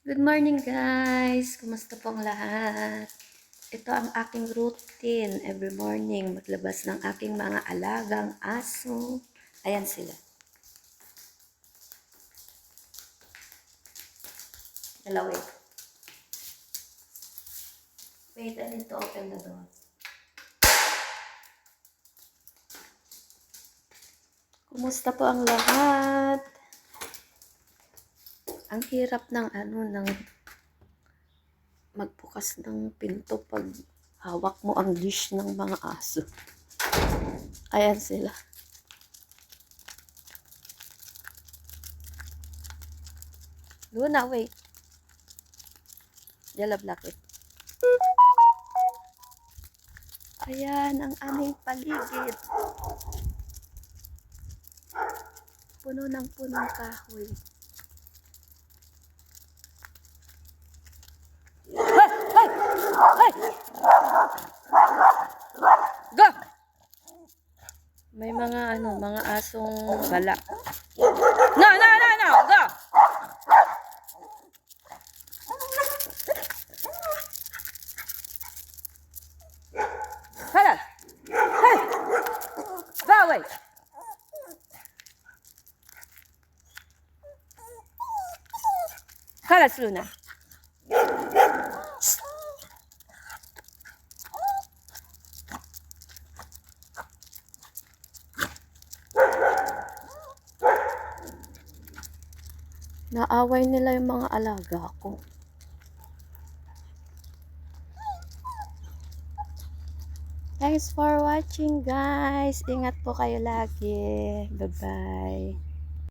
Good morning guys! Kumusta po ang lahat? Ito ang aking routine every morning. Maglabas ng aking mga alagang aso. Ayan sila. Dalawa. Wait, I need to open the door. Kumusta po ang lahat? Ang hirap ng magbukas ng pinto pag hawak mo ang leash ng mga aso. Ayan sila. Luna, wait. Yellow Blacket. Ayan ang aming paligid. Puno ng punong kahoy. Ay! Go! May mga asong bala. No! Go! Hala! Hey! Go away! Kalas, Luna. Naaway nila yung mga alaga ko. Thanks for watching guys. Ingat po kayo lagi. Bye-bye.